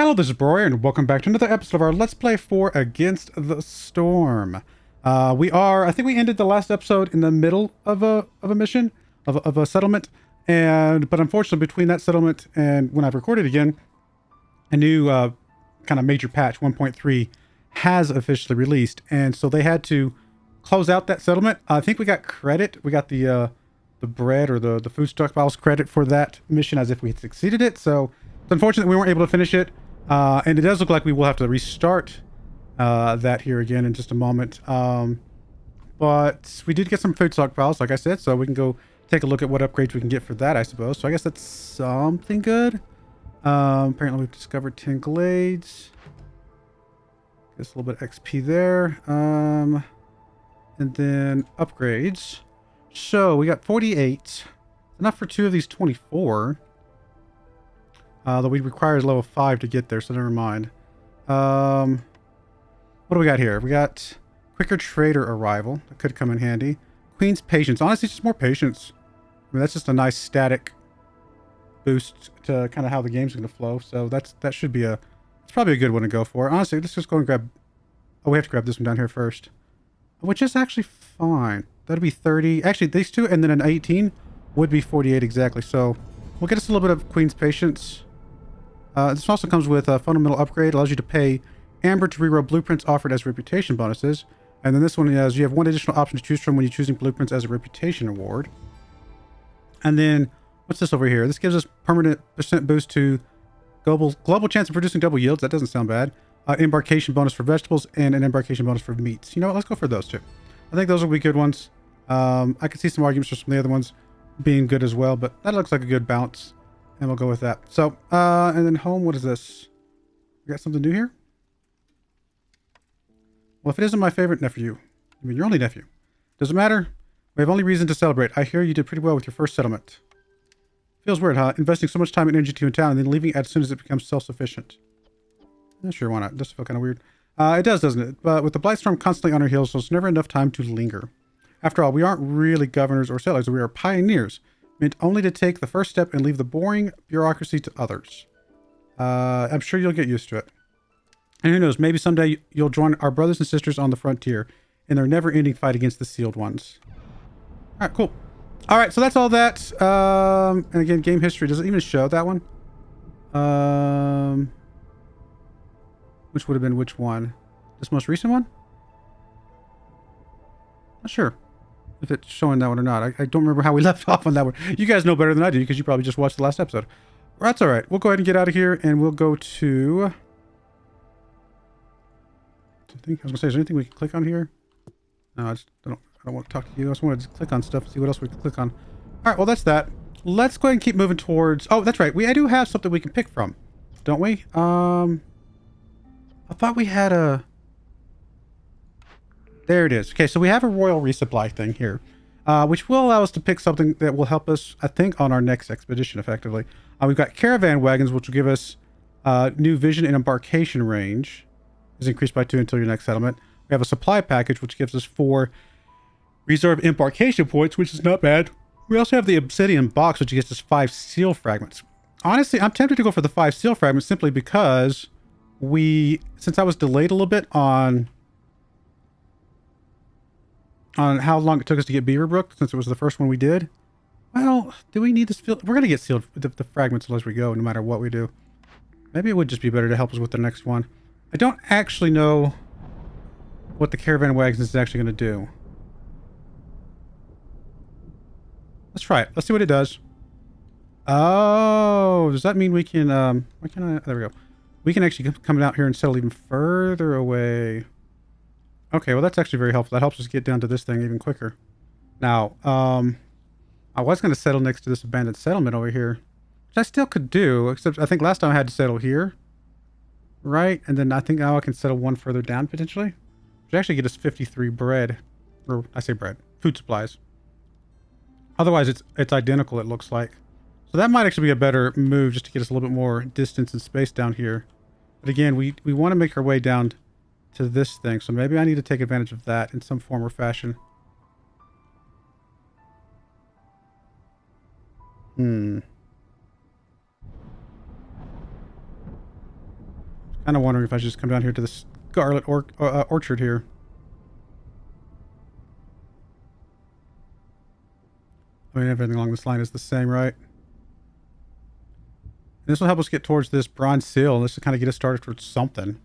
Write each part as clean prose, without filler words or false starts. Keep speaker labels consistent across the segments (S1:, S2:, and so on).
S1: Hello, this is Broyar, and welcome back to another episode of our Let's Play for Against the Storm. I think we ended the last episode in the middle of a mission, of a settlement, but unfortunately between that settlement and when I've recorded again, a new kind of major patch 1.3 has officially released, and so they had to close out that settlement. I think we got credit. We got the bread or the food stockpiles credit for that mission as if we had succeeded it, so it's unfortunate we weren't able to finish it. And it does look like we will have to restart that here again in just a moment. But we did get some food stockpiles, like I said, so we can go take a look at what upgrades we can get for that, I suppose. So I guess that's something good. Apparently we've discovered 10 glades. Gets a little bit of XP there. And then upgrades. So we got 48. Enough for 2 of these 24. Though we require level 5 to get there, so never mind. What do we got here? We got quicker trader arrival. That could come in handy. Queen's patience. Honestly, just more patience. I mean, that's just a nice static boost to kind of how the game's going to flow. So that should be it's probably a good one to go for. Honestly, let's just go and grab... Oh, we have to grab this one down here first. Which is actually fine. That'd be 30. Actually, these two and then an 18 would be 48 exactly. So we'll get us a little bit of Queen's patience. This also comes with a fundamental upgrade. Allows you to pay Amber to reroll blueprints offered as reputation bonuses. And then this one is you have one additional option to choose from when you're choosing blueprints as a reputation award. And then what's this over here? This gives us permanent % boost to global chance of producing double yields. That doesn't sound bad. Embarkation bonus for vegetables and an embarkation bonus for meats. You know what? Let's go for those two. I think those will be good ones. I could see some arguments for some of the other ones being good as well, but that looks like a good balance. And we'll go with that. So, and then home, what is this? We got something new here? Well, if it isn't my favorite nephew, I mean, your only nephew. Doesn't matter. We have only reason to celebrate. I hear you did pretty well with your first settlement. Feels weird, huh? Investing so much time and energy to a town and then leaving as soon as it becomes self-sufficient. Yeah, sure, why not? Does feel kind of weird. It does, doesn't it? But with the Blightstorm constantly on our heels, so there's never enough time to linger. After all, we aren't really governors or settlers. We are pioneers. Meant only to take the first step and leave the boring bureaucracy to others. I'm sure you'll get used to it. And who knows, maybe someday you'll join our brothers and sisters on the frontier in their never-ending fight against the sealed ones. Alright, cool. Alright, so that's all that. And again, game history. Does it even show that one? Which would have been which one? This most recent one? Not sure if it's showing that one or not. I don't remember how we left off on that one. You guys know better than I do because you probably just watched the last episode. That's all right. We'll go ahead and get out of here and we'll go to... I was going to say, is there anything we can click on here? No, I don't want to talk to you. I just want to click on stuff and see what else we can click on. All right, well, that's that. Let's go ahead and keep moving towards... Oh, that's right. I do have something we can pick from, don't we? I thought we had a... There it is. Okay, so we have a royal resupply thing here, which will allow us to pick something that will help us, I think, on our next expedition, effectively. We've got caravan wagons, which will give us new vision and embarkation range. Is increased by 2 until your next settlement. We have a supply package, which gives us 4 reserve embarkation points, which is not bad. We also have the obsidian box, which gives us 5 seal fragments. Honestly, I'm tempted to go for the 5 seal fragments simply because since I was delayed a little bit on how long it took us to get Beaverbrook, since it was the first one we did. Well, do we need this field? We're going to get sealed the fragments unless we go, no matter what we do. Maybe it would just be better to help us with the next one. I don't actually know what the caravan wagons is actually going to do. Let's try it. Let's see what it does. Oh, does that mean we can, why can't I, there we go. We can actually come out here and settle even further away. Okay, well, that's actually very helpful. That helps us get down to this thing even quicker. Now, I was going to settle next to this abandoned settlement over here, which I still could do, except I think last time I had to settle here. Right? And then I think now I can settle one further down, potentially. Which actually get us 53 bread. Or, I say bread. Food supplies. Otherwise, it's identical, it looks like. So that might actually be a better move, just to get us a little bit more distance and space down here. But again, we want to make our way down to this thing, so maybe I need to take advantage of that in some form or fashion. Kind of wondering if I should just come down here to the Scarlet Orchard here. I mean, everything along this line is the same, right? This will help us get towards this bronze seal. This will kind of get us started towards something.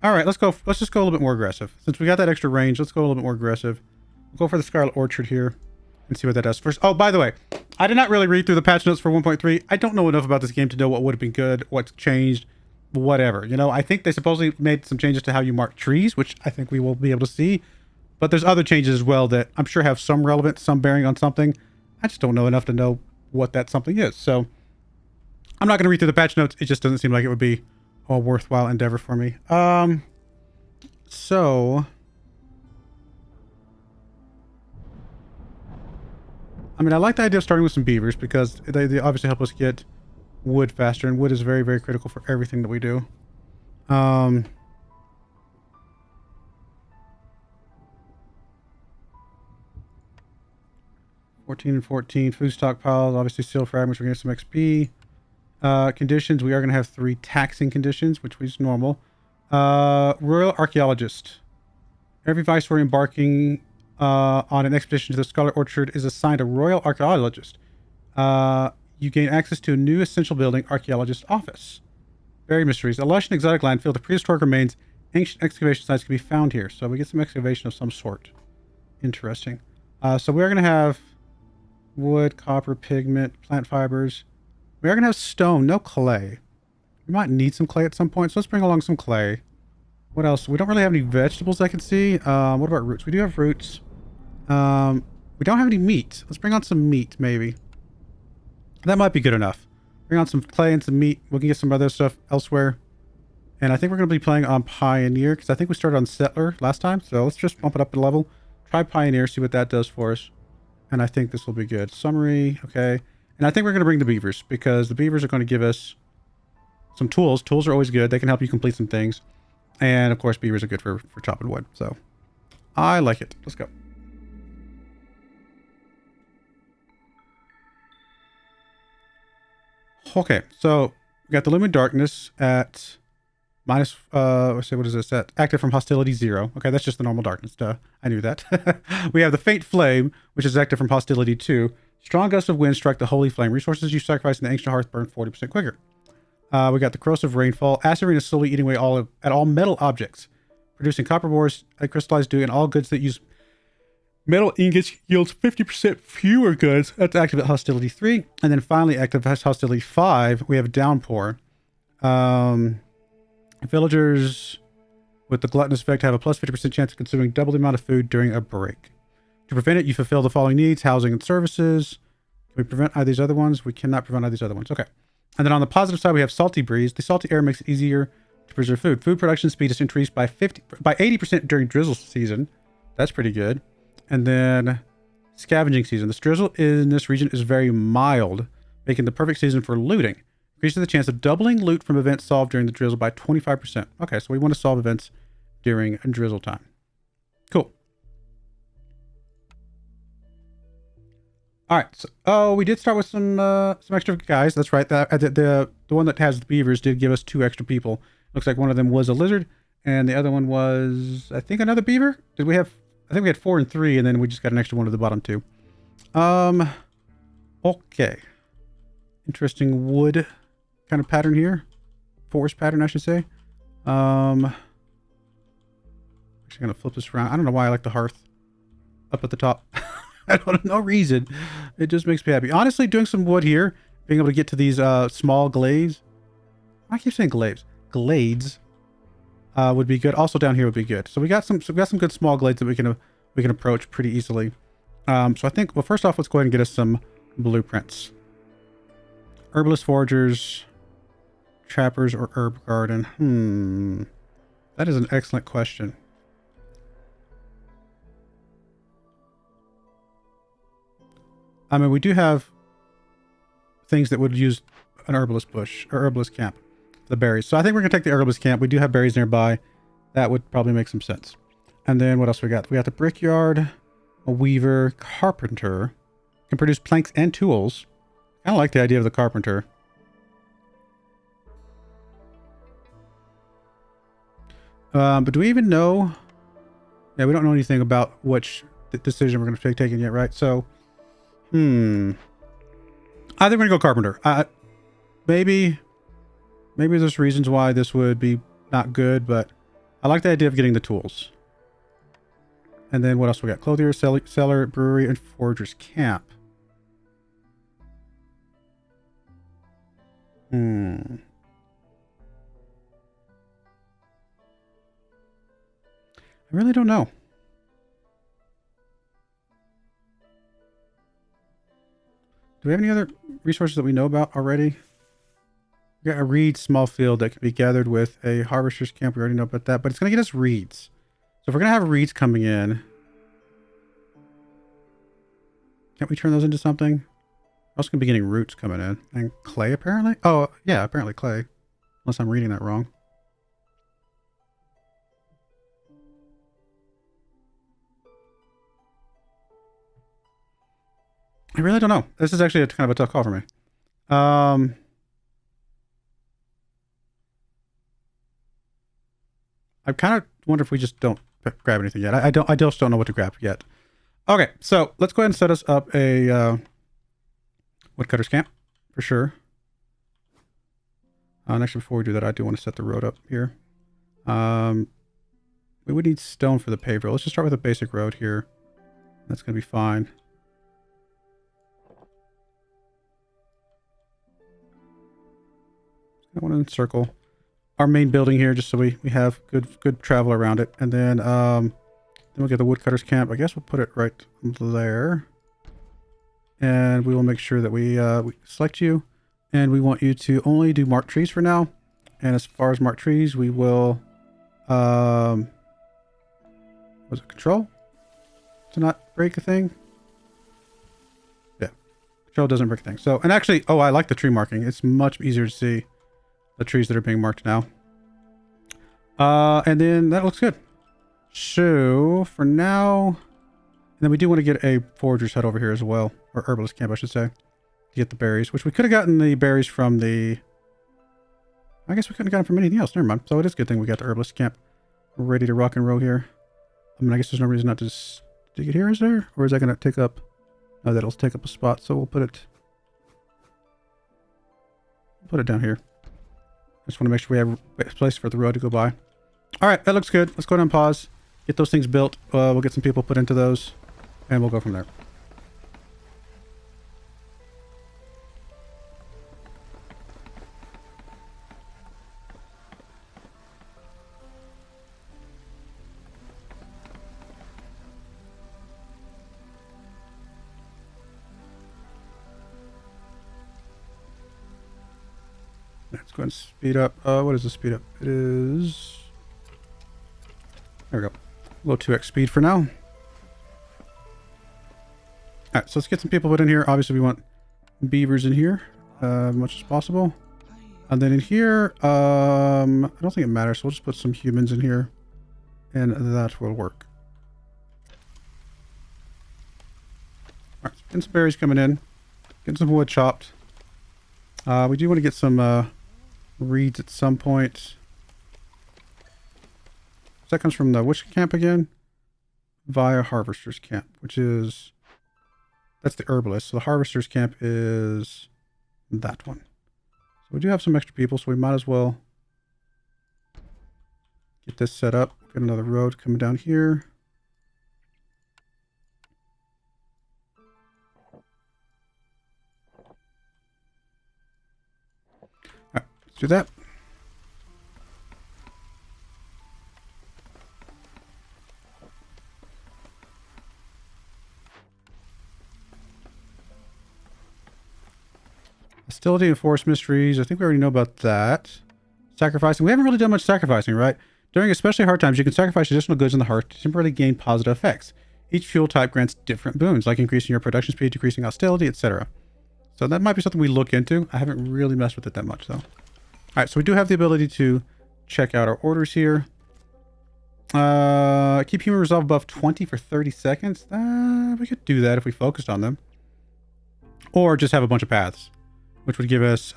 S1: All right, let's go. Let's just go a little bit more aggressive. Since we got that extra range, let's go a little bit more aggressive. We'll go for the Scarlet Orchard here and see what that does first. Oh, by the way, I did not really read through the patch notes for 1.3. I don't know enough about this game to know what would have been good, what's changed, whatever. You know, I think they supposedly made some changes to how you mark trees, which I think we will be able to see. But there's other changes as well that I'm sure have some relevance, some bearing on something. I just don't know enough to know what that something is. So I'm not going to read through the patch notes. It just doesn't seem like it would be a worthwhile endeavor for me. So I mean, I like the idea of starting with some beavers because they obviously help us get wood faster, and wood is very, very critical for everything that we do. 14 and 14. Food stockpiles, obviously steel fragments, we're going to get some XP. Conditions, we are going to have 3 taxing conditions, which is normal. Royal Archaeologist. Every Viceroy embarking on an expedition to the Scarlet Orchard is assigned a Royal Archaeologist. You gain access to a new essential building, Archaeologist Office. Buried mysteries. A lush and exotic landfill. The prehistoric remains, ancient excavation sites can be found here. So we get some excavation of some sort. Interesting. So we're going to have wood, copper, pigment, plant fibers. We are going to have stone, no clay. We might need some clay at some point, so let's bring along some clay. What else? We don't really have any vegetables I can see. What about roots? We do have roots. We don't have any meat. Let's bring on some meat, maybe. That might be good enough. Bring on some clay and some meat. We can get some other stuff elsewhere. And I think we're going to be playing on Pioneer, because I think we started on Settler last time. So let's just bump it up a level. Try Pioneer, see what that does for us. And I think this will be good. Summary, okay. And I think we're going to bring the beavers, because the beavers are going to give us some tools. Tools are always good. They can help you complete some things. And of course, beavers are good for chopping wood. So I like it. Let's go. Okay, so we got the Lumen Darkness at minus, let's see, what is this? At active from hostility 0. Okay, that's just the normal darkness. Duh. I knew that. We have the Faint Flame, which is active from hostility 2. Strong gust of wind strike the Holy Flame. Resources you sacrifice in the Ancient Hearth burn 40% quicker. We got the Corrosive Rainfall. Acid Rain is slowly eating away at all metal objects, producing copper bores, crystallized dew, and all goods that use metal ingots yields 50% fewer goods. That's active at hostility 3. And then finally, active at hostility 5, we have Downpour. Villagers with the gluttonous effect have a plus 50% chance of consuming double the amount of food during a break. To prevent it, you fulfill the following needs: housing and services. Can we prevent either of these other ones? We cannot prevent either of these other ones. Okay. And then on the positive side, we have Salty Breeze. The salty air makes it easier to preserve food. Food production speed is increased by 80% during drizzle season. That's pretty good. And then Scavenging season. The drizzle in this region is very mild, making the perfect season for looting. Increases the chance of doubling loot from events solved during the drizzle by 25%. Okay, so we want to solve events during a drizzle time. Cool. All right. So, we did start with some extra guys. That's right. The one that has the beavers did give us 2 extra people. Looks like one of them was a lizard, and the other one was, I think, another beaver. Did we have? I think we had 4 and 3, and then we just got an extra one at the bottom too. Okay. Interesting wood kind of pattern here. Forest pattern, I should say. Actually gonna flip this around. I don't know why I like the hearth up at the top. I don't know, no reason. It just makes me happy. Honestly, doing some wood here, being able to get to these small glades. I keep saying glades. Glades would be good. Also down here would be good. So we got some good small glades that we can approach pretty easily. So I think, well, first off, let's go ahead and get us some blueprints. Herbalist, foragers, trappers, or herb garden. That is an excellent question. I mean, we do have things that would use an herbalist bush or herbalist camp, the berries. So I think we're going to take the herbalist camp. We do have berries nearby. That would probably make some sense. And then what else we got? We got the brickyard, a weaver, carpenter, can produce planks and tools. I kind of like the idea of the carpenter. But do we even know? Yeah, we don't know anything about which decision we're going to be taking yet, right? So, I think we're going to go carpenter. Maybe there's reasons why this would be not good, but I like the idea of getting the tools. And then what else we got? Clothier, cellar, brewery, and forger's camp. I really don't know. Do we have any other resources that we know about already? We got a reed small field that can be gathered with a harvester's camp. We already know about that, but it's going to get us reeds. So if we're going to have reeds coming in, can't we turn those into something? We're also going to be getting roots coming in. And clay, apparently? Oh, yeah, apparently clay. Unless I'm reading that wrong. I really don't know. This is actually kind of a tough call for me. I kind of wonder if we just don't grab anything yet. I just don't know what to grab yet. Okay, so let's go ahead and set us up a woodcutter's camp for sure. Actually, before we do that, I do want to set the road up here. We would need stone for the paved road. Let's just start with a basic road here. That's going to be fine. I want to encircle our main building here just so we have good travel around it. And then we'll get the woodcutter's camp. I guess we'll put it right there. And we will make sure that we select you. And we want you to only do marked trees for now. And as far as marked trees, we will was it control to not break a thing? Yeah. Control doesn't break a thing. So, and actually, oh, I like the tree marking. It's much easier to see the trees that are being marked now. And then that looks good. So for now, and then we do want to get a forager's hut over here as well, or herbalist camp, I should say, to get the berries, which we could have gotten the berries from the, I guess we couldn't have gotten from anything else. Never mind. So it is a good thing we got the herbalist camp ready to rock and roll here. I mean, I guess there's no reason not to stick it here, is there? Or is that going to take up, no, that'll take up a spot. So we'll put it down here. I just want to make sure we have a place for the road to go by. All right, that looks good. Let's go ahead and pause. Get those things built. We'll get some people put into those, and we'll go from there. Let's go ahead and speed up. What is the speed up? It is... There we go. A little 2x speed for now. All right, so let's get some people put in here. Obviously, we want beavers in here as much as possible. And then in here, I don't think it matters. So we'll just put some humans in here, and that will work. All right, getting some berries coming in. Getting some wood chopped. We do want to get some reeds at some point. So that comes from the which camp again? Via harvester's camp, which is, that's the herbalist. So the harvester's camp is that one. So we do have some extra people, so we might as well get this set up. Get another road coming down here. All right, let's do that. Hostility and forest mysteries. I think we already know about that. Sacrificing. We haven't really done much sacrificing, right? During especially hard times, you can sacrifice additional goods in the hearth to temporarily gain positive effects. Each fuel type grants different boons, like increasing your production speed, decreasing hostility, etc. So that might be something we look into. I haven't really messed with it that much, though. All right, so we do have the ability to check out our orders here. Keep human resolve above 20 for 30 seconds. We could do that if we focused on them. Or just have a bunch of paths, which would give us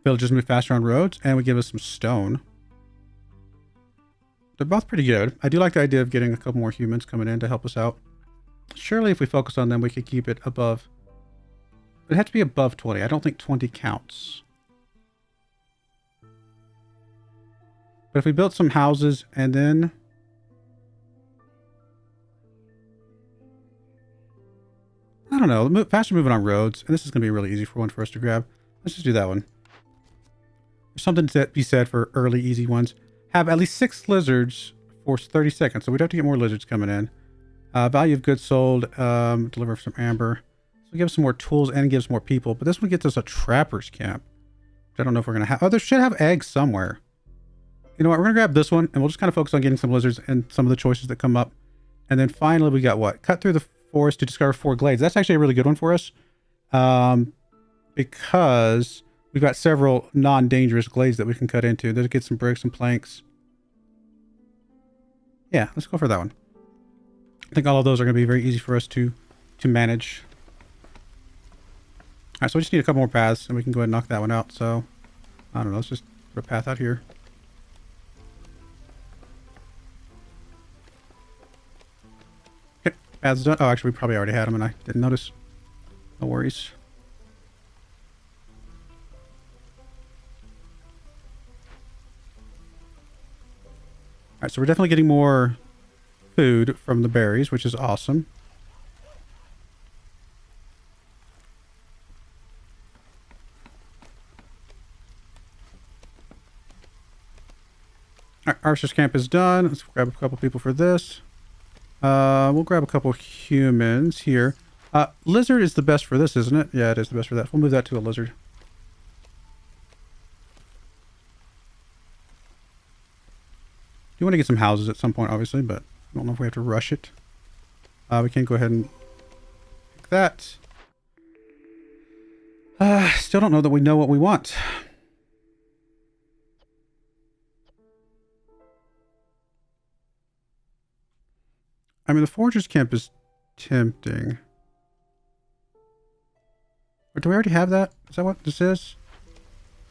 S1: villages move faster on roads, and would give us some stone. They're both pretty good. I do like the idea of getting a couple more humans coming in to help us out. Surely if we focus on them, we could keep it above. It has to be above 20. I don't think 20 counts. But if we built some houses and then... I don't know. Faster moving on roads. And this is going to be really easy for one for us to grab. Let's just do that one. There's something to be said for early easy ones. Have at least 6 lizards for 30 seconds. So we'd have to get more lizards coming in. Value of goods sold. Deliver some amber. So give us some more tools and gives more people. But this one gets us a trapper's camp. Which I don't know if we're going to have. Oh, there should have eggs somewhere. You know what? We're going to grab this one. And we'll just kind of focus on getting some lizards and some of the choices that come up. And then finally we got what? Cut through the forest to discover 4 glades. That's actually a really good one for us. Because we've got several non-dangerous glades that we can cut into. Let's get some bricks and planks. Yeah, let's go for that one. I think all of those are going to be very easy for us to manage. All right, so we just need a couple more paths, and we can go ahead and knock that one out. So, I don't know. Let's just put a path out here. Okay, path's done. Oh, actually, we probably already had them, and I didn't notice. No worries. All right, so we're definitely getting more food from the berries, which is awesome. All right, Archer's camp is done. Let's grab a couple people for this. We'll grab a couple humans here. Lizard is the best for this, isn't it? Yeah, it is the best for that. We'll move that to a lizard. You want to get some houses at some point, obviously, but I don't know if we have to rush it. We can go ahead and pick that. Still don't know that we know what we want. I mean, the Forger's camp is tempting. Or do we already have that? Is that what this is?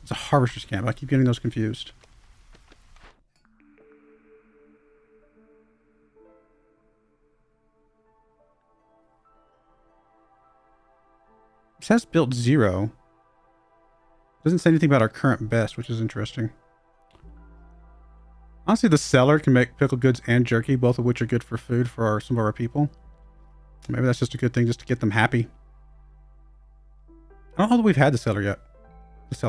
S1: It's a Harvester's camp. I keep getting those confused. It says built 0. Doesn't say anything about our current best, which is interesting. Honestly, the cellar can make pickled goods and jerky, both of which are good for food for some of our people. Maybe that's just a good thing just to get them happy. I don't know that we've had the cellar yet. Let's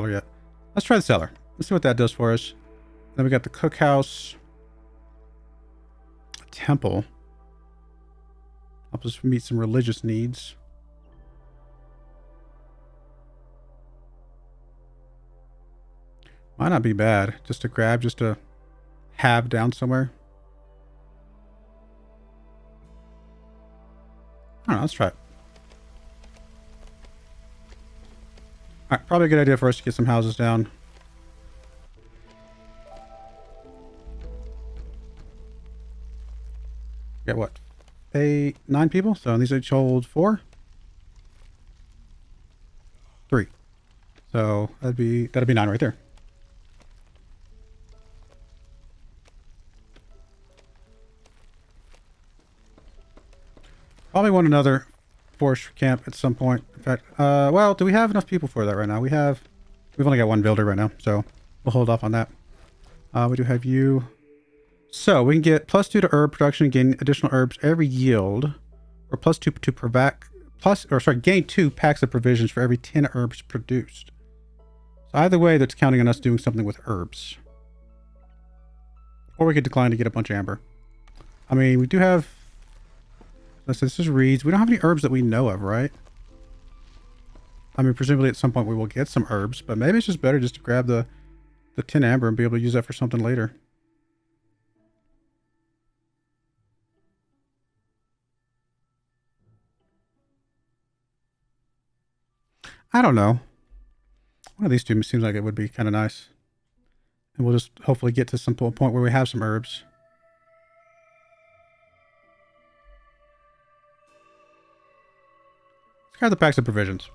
S1: try the cellar. Let's see what that does for us. Then we got the cookhouse. A temple. Helps us meet some religious needs. Might not be bad. Just to grab, just to have down somewhere. I don't know. Let's try it. All right. Probably a good idea for us to get some houses down. Got what? 9 people. So these each hold 4. 3. So that'd be 9 right there. Probably want another forest camp at some point. In fact, well, do we have enough people for that right now? We've only got 1 builder right now, so we'll hold off on that. We do have you. So we can get +2 to herb production and gain additional herbs every yield, or +2 to gain 2 packs of provisions for every 10 herbs produced. So either way, that's counting on us doing something with herbs. Or we could decline to get a bunch of amber. I mean, we do have. This is reeds. We don't have any herbs that we know of, right? I mean, presumably at some point we will get some herbs, but maybe it's just better just to grab the 10 amber and be able to use that for something later. I don't know. One of these two seems like it would be kind of nice. And we'll just hopefully get to some point where we have some herbs. Grab the packs of provisions.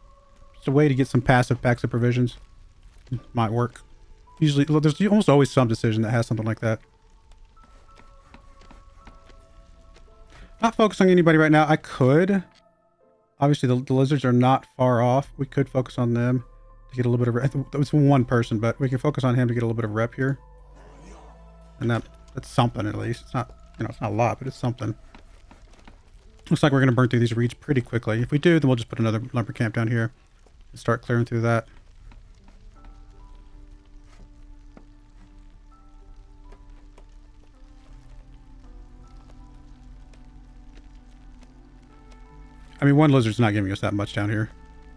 S1: It's a way to get some passive packs of provisions. Might work. Usually, there's almost always some decision that has something like that. Not focusing on anybody right now. I could. Obviously, the lizards are not far off. We could focus on them to get a little bit of... It's one person, but we can focus on him to get a little bit of rep here. And that's something, at least. It's not, you know, it's not a lot, but it's something. Looks like we're going to burn through these reeds pretty quickly. If we do, then we'll just put another lumber camp down here and start clearing through that. I mean, one lizard's not giving us that much down here,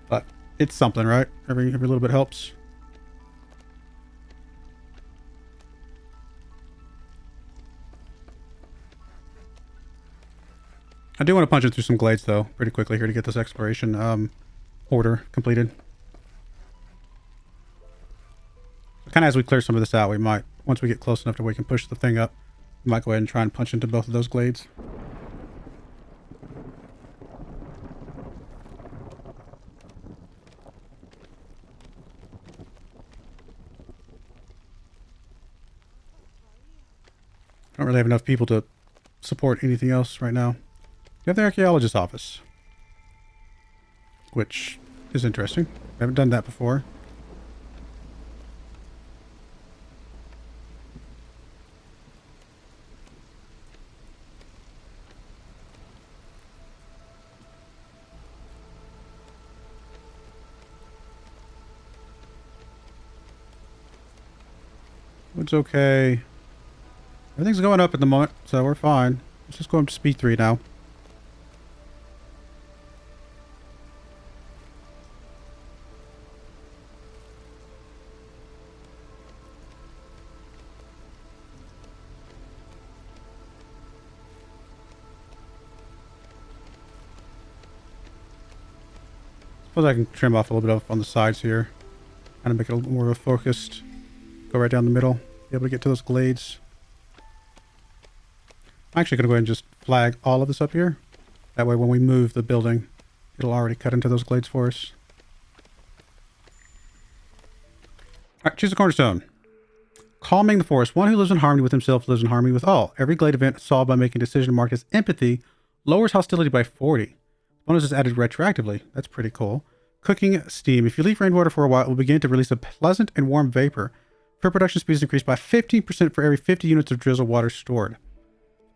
S1: but it's something, right? Every little bit helps. I do want to punch it through some glades, though, pretty quickly here to get this exploration order completed. Kind of as we clear some of this out, we might, once we get close enough to where we can push the thing up, we might go ahead and try and punch into both of those glades. I don't really have enough people to support anything else right now. We have the archaeologist's office, which is interesting. I haven't done that before. It's okay. Everything's going up at the moment, so we're fine. Let's just go up to speed 3 now. Suppose I can trim off a little bit on the sides here. Kind of make it a little more of a focused. Go right down the middle. Be able to get to those glades. I'm actually going to go ahead and just flag all of this up here. That way when we move the building, it'll already cut into those glades for us. Alright, choose a cornerstone. Calming the forest. One who lives in harmony with himself lives in harmony with all. Every glade event solved by making a decision marked as empathy lowers hostility by 40. Bonus is added retroactively. That's pretty cool. Cooking steam. If you leave rainwater for a while, it will begin to release a pleasant and warm vapor. Food production speed is increased by 15% for every 50 units of drizzle water stored.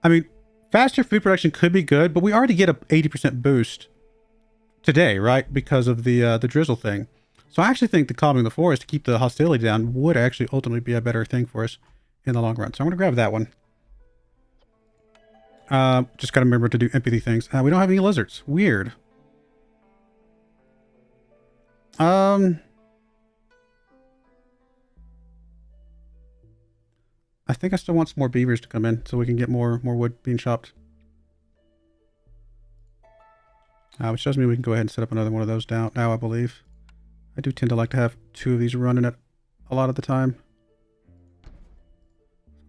S1: I mean, faster food production could be good, but we already get a 80% boost today, right? Because of the drizzle thing. So I actually think the calming the forest to keep the hostility down would actually ultimately be a better thing for us in the long run. So I'm going to grab that one. Just got to remember to do empathy things. We don't have any lizards. Weird. I think I still want some more beavers to come in so we can get more wood being chopped. Which tells me we can go ahead and set up another one of those down now, I believe. I do tend to like to have 2 of these running at a lot of the time.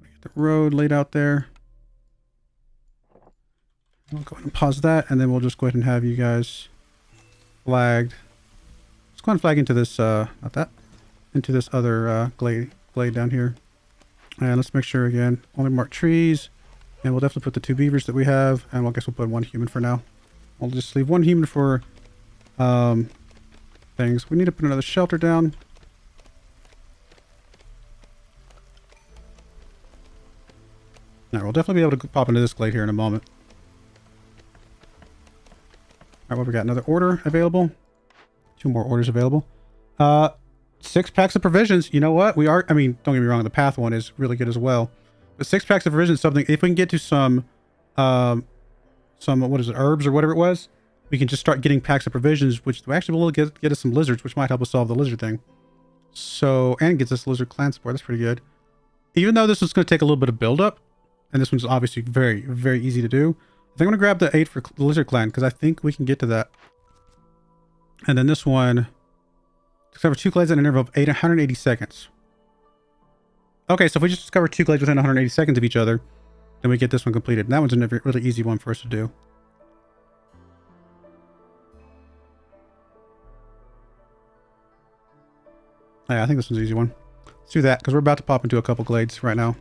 S1: Get the road laid out there. I'll go ahead and pause that, and then we'll just go ahead and have you guys flagged. Let's go ahead and flag into this, not that, into this other glade down here. And let's make sure, again, only mark trees. And we'll definitely put the 2 beavers that we have. And I guess we'll put 1 human for now. We'll just leave 1 human for things. We need to put another shelter down. Alright, we'll definitely be able to pop into this glade here in a moment. Alright, what we got? Another order available. 2 more orders available. 6 packs of provisions. You know what? We are, I mean, don't get me wrong, the path one is really good as well. But 6 packs of provisions is something, if we can get to some, what is it, herbs or whatever it was, we can just start getting packs of provisions, which actually will get us some lizards, which might help us solve the lizard thing. So, and gets us lizard clan support. That's pretty good. Even though this one's going to take a little bit of build up, and this one's obviously very, very easy to do, I think I'm going to grab the 8 for the lizard clan, because I think we can get to that. And then this one, discover 2 glades at an interval of 180 seconds. Okay, so if we just discover 2 glades within 180 seconds of each other, then we get this one completed. And that one's a really easy one for us to do. Yeah, I think this one's an easy one. Let's do that, because we're about to pop into a couple glades right now.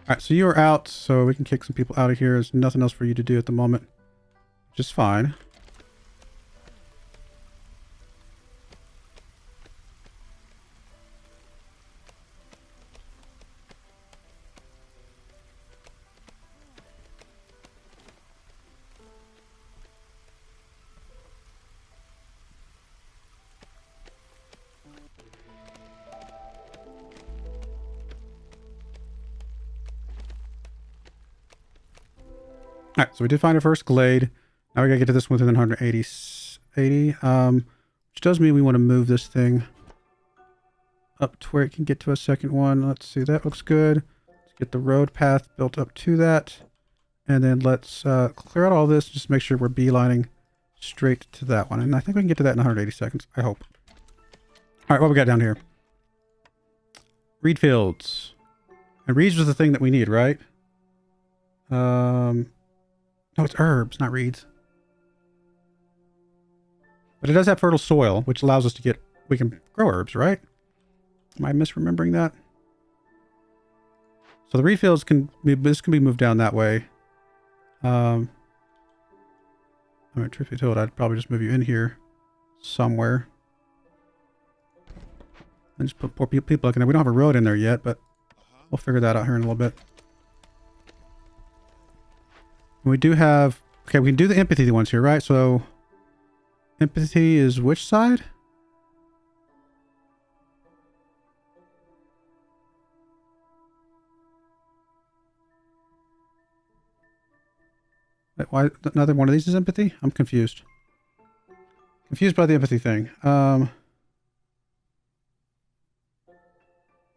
S1: All right, so you are out, so we can kick some people out of here. There's nothing else for you to do at the moment, which is fine. All right, so we did find our first glade. Now we gotta get to this one within 180, which does mean we want to move this thing up to where it can get to a second one. Let's see, that looks good. Let's get the road path built up to that. And then let's clear out all this, just make sure we're beelining straight to that one. And I think we can get to that in 180 seconds, I hope. All right, what we got down here? Reed fields. And reeds was the thing that we need, right? No, it's herbs, not reeds. But it does have fertile soil, which allows us to get... We can grow herbs, right? Am I misremembering that? So the reed fields can... This can be moved down that way. I mean, truth be told, I'd probably just move you in here somewhere. And just put poor people in there. We don't have a road in there yet, but we'll figure that out here in a little bit. We do have... Okay, we can do the empathy ones here, right? So, empathy is which side? Wait, why another one of these is empathy? I'm confused. Confused by the empathy thing.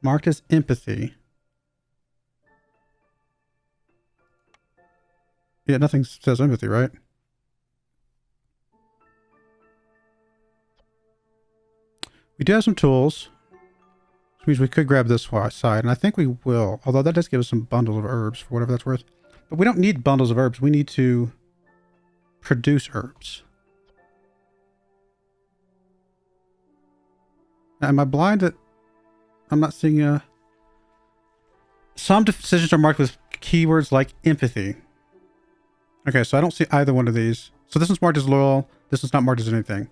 S1: Marked as empathy. Yeah, nothing says empathy, right? We do have some tools, which means we could grab this side, and I think we will. Although that does give us some bundles of herbs for whatever that's worth. But we don't need bundles of herbs. We need to produce herbs. Am I blind that I'm not seeing a... Some decisions are marked with keywords like empathy. Okay, so I don't see either one of these. So this one's marked as loyal. This one's not marked as anything.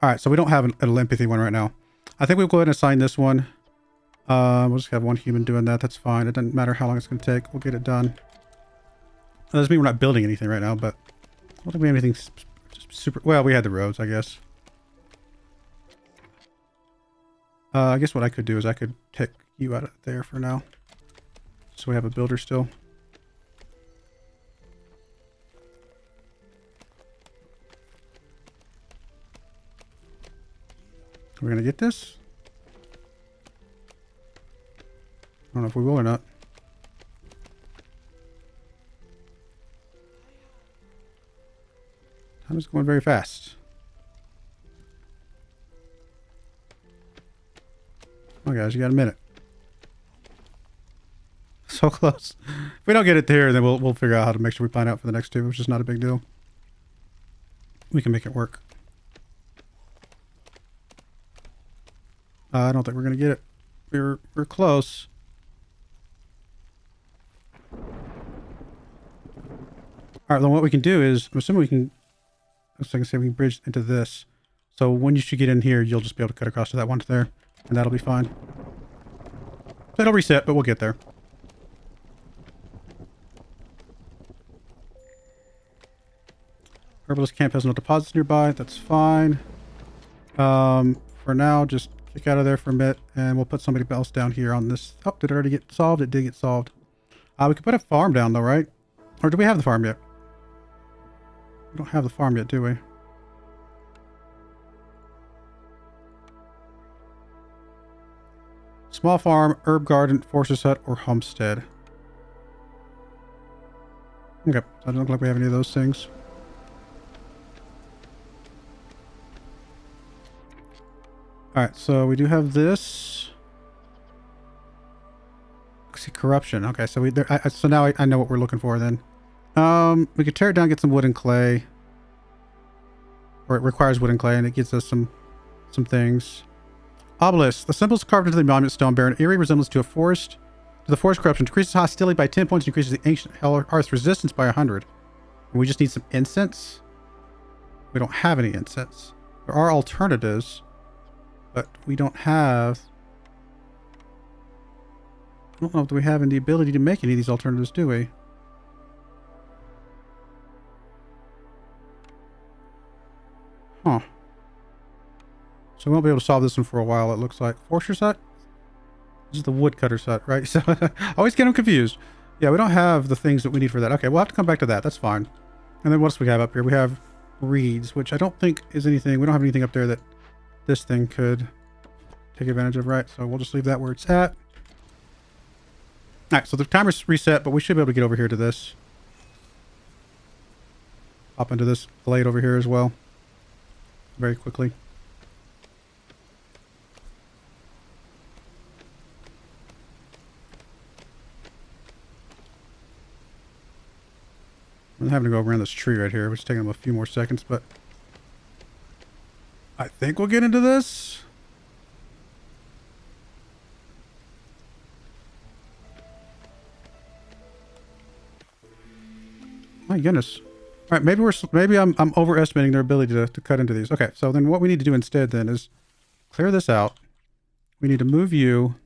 S1: All right, so we don't have an empathy one right now. I think we'll go ahead and assign this one. We'll just have one human doing that. That's fine. It doesn't matter how long it's going to take. We'll get it done. That doesn't mean we're not building anything right now, but I don't think we have anything super... Well, we had the roads, I guess. I guess what I could do is I could take you out of there for now. So we have a builder still. We're going to get this? I don't know if we will or not. Time is going very fast. Oh, guys, you got a minute. So close. If we don't get it there, then we'll figure out how to make sure we plan out for the next two, which is not a big deal. We can make it work. I don't think we're going to get it. We're close. Alright, then what we can do is, I'm assuming we can, looks like I say we can bridge into this. So when you should get in here, you'll just be able to cut across to that one there, and that'll be fine. So it'll reset, but we'll get there. Herbalist camp has no deposits nearby. That's fine. For now, just kick out of there for a bit, and we'll put somebody else down here on this. Oh, did it already get solved? It did get solved. We could put a farm down though, right? Or do we have the farm yet? We don't have the farm yet, do we? Small farm, herb garden, forcer's hut, or homestead. Okay, so it doesn't look like we have any of those things. Alright, so we do have this. See, corruption. Okay, so so now I know what we're looking for then. We could tear it down, get some wood and clay. Or it requires wood and clay, and it gives us some things. Obelisk. The symbols carved into the monument stone bear an eerie resemblance to a forest to the forest corruption. Decreases hostility by 10 points. Increases the ancient hearth's resistance by 100. And we just need some incense. We don't have any incense. There are alternatives, but we don't have... I don't know if we have the ability to make any of these alternatives, do we? Huh. So we won't be able to solve this one for a while, it looks like. Forcer's hut? This is the woodcutter's hut, right? So I always get them confused. Yeah, we don't have the things that we need for that. Okay, we'll have to come back to that. That's fine. And then what else we have up here? We have reeds, which I don't think is anything. We don't have anything up there that this thing could take advantage of, right? So we'll just leave that where it's at. All right, so the timer's reset, but we should be able to get over here to this. Hop into this glade over here as well. Very quickly. I'm having to go around this tree right here, which is taking them a few more seconds, but I think we'll get into this. My goodness. All right, maybe I'm overestimating their ability to cut into these. Okay, so then what we need to do instead then is clear this out. We need to move you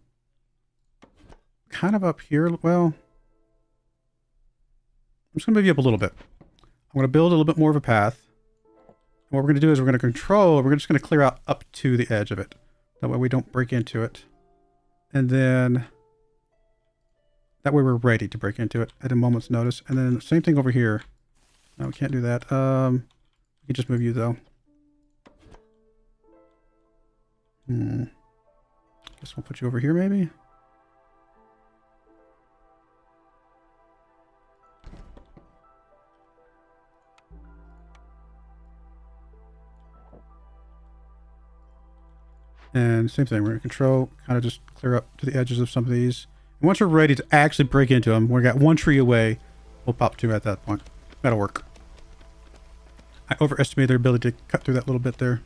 S1: kind of up here. Well, I'm just going to move you up a little bit. I'm going to build a little bit more of a path. And what we're going to do is we're going to control, we're just going to clear out up to the edge of it. That way we don't break into it. And then that way we're ready to break into it at a moment's notice. And then the same thing over here. No, we can't do that. We can just move you though. Guess we'll put you over here maybe. And same thing, we're going to control, kind of just clear up to the edges of some of these. And once we're ready to actually break into them, we got one tree away, we'll pop two at that point. That'll work. I overestimated their ability to cut through that little bit there.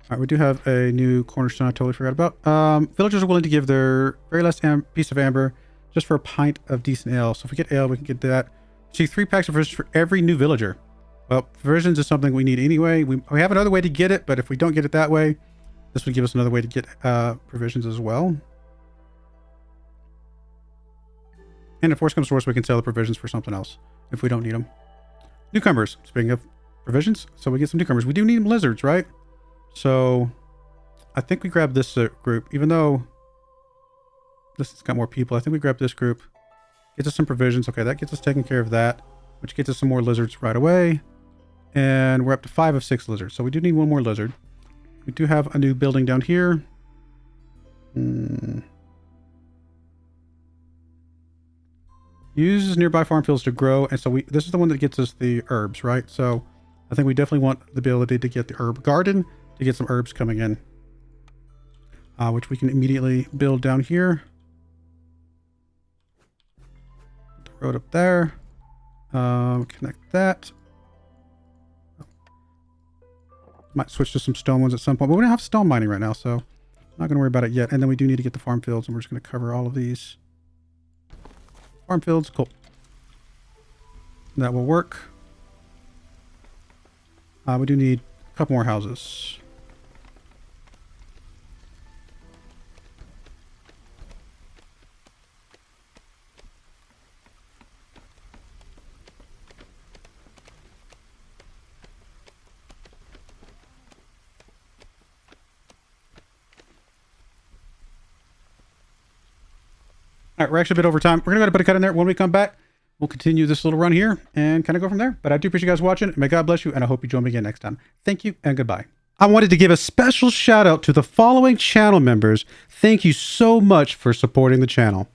S1: Alright, we do have a new cornerstone I totally forgot about. Villagers are willing to give their very last piece of amber just for a pint of decent ale. So if we get ale, we can get that. See, 3 packs of provisions for every new villager. Well, provisions is something we need anyway. We have another way to get it, but if we don't get it that way, this would give us another way to get provisions as well. And if worse comes to worse, we can sell the provisions for something else if we don't need them. Newcomers. Speaking of provisions, so we get some newcomers. We do need lizards, right? So I think we grab this group, even though this has got more people. I think we grab this group. Gets us some provisions. Okay, that gets us taken care of that, which gets us some more lizards right away. And we're up to 5 of 6 lizards. So we do need one more lizard. We do have a new building down here. Uses nearby farm fields to grow. And so this is the one that gets us the herbs, right? So I think we definitely want the ability to get the herb garden to get some herbs coming in. Which we can immediately build down here. Road up there. Connect that. Might switch to some stone ones at some point, but we don't have stone mining right now, so I'm not going to worry about it yet. And then we do need to get the farm fields, and we're just going to cover all of these. Farm fields, cool. That will work. We do need a couple more houses. All right, we're actually a bit over time. We're going to go ahead and put a cut in there. When we come back, we'll continue this little run here and kind of go from there. But I do appreciate you guys watching. May God bless you, and I hope you join me again next time. Thank you, and goodbye. I wanted to give a special shout out to the following channel members. Thank you so much for supporting the channel.